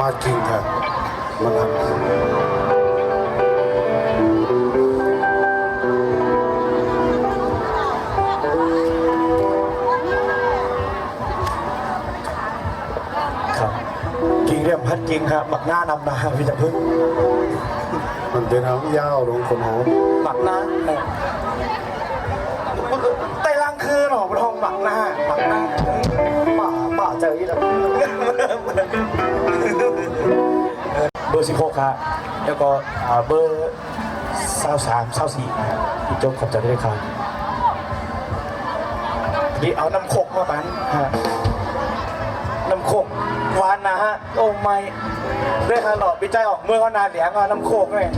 มากินค่ะมาทำครับกิ่งเรียมพัดกิ่งครับหมักหน้านำนาพี่จะพึ่งมันเป็นหางยาวลงคนหอมหมักหน้าไต่ล่างคือหนอทองหมักหน้าป่าเจออีกแล้วเบอร์16ครับแล้วก็เบอร์23 24พี่โจ๊กขอบใจด้วยครับนี่เอาน้ำโคกมาปันฮะน้ำโคกหวานนะฮะโอ้ไม่ได้ค่ะหลอดวิจัยออกเมื่อเขานานเหลียงน้ำโคกเลย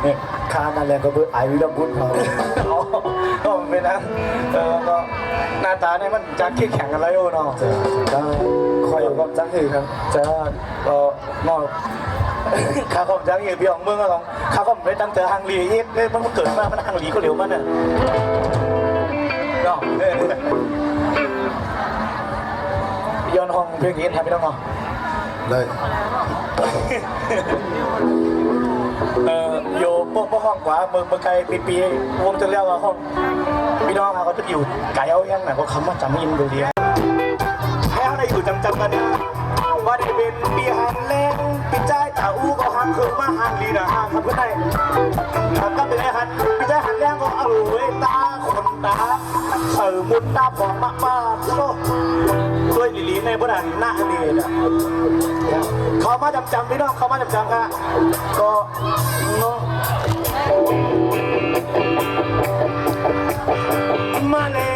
นี่คานั่นแหละก็เบอร์ไอวิลบุญเขาก็เป็นนั้นก็หน้าตาเนี่ยมันจะขี้แข็งอะไรโอ้เนาะจะคอยก็จังหือครับจะนอกข้าก็จังหือพี่ของเมืองก็ของข้าก็ไม่ตั้งแต่ฮังลีนี่มันเกิดมามันฮังลีก็เร็วมันเนี่ยเนาะย้อนห้องเพลงนี้ทำไม่ต้องเหรอได้โยพวกห้องขวาเมืองไกลปีวงจะเรียกว่าห้องพี่น้องเขาจะอยู่ไก่เอาแห้งหน่อยก็คำว่าจำยินดูดีให้เขาได้อยู่จำกันนะว่าได้เป็นปีหันแรงปีใจตาอู้ก็หักคือมาหันลีนะหักครับเพื่อนได้ก็เป็นไอ้หันปีใจหันแรงก็เอาไว้ตาคนตามุนตาผ่องมากๆโซ่ด้วยลีในบนนั้นหน้าเนยเขามาจำพี่น้องเขามาจำค่ะก็มาเลย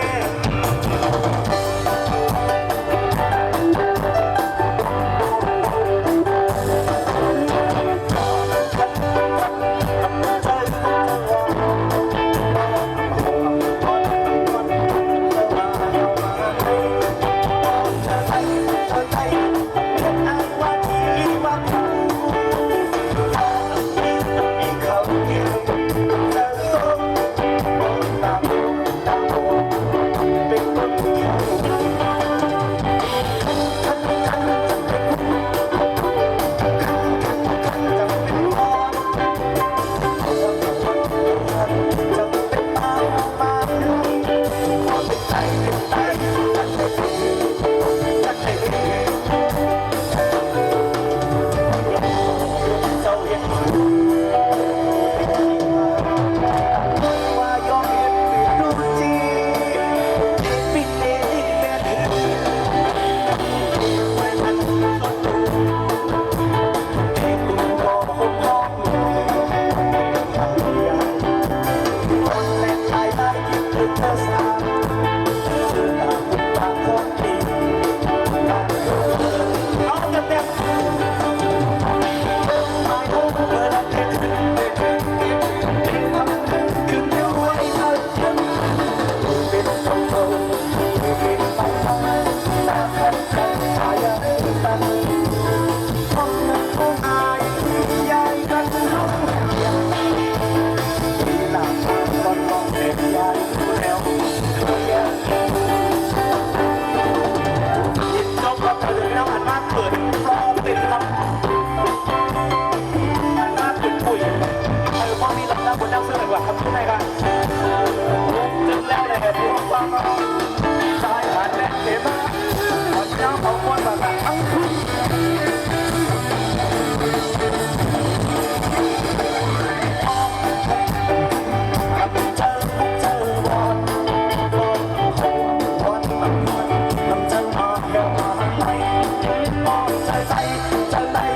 ใจ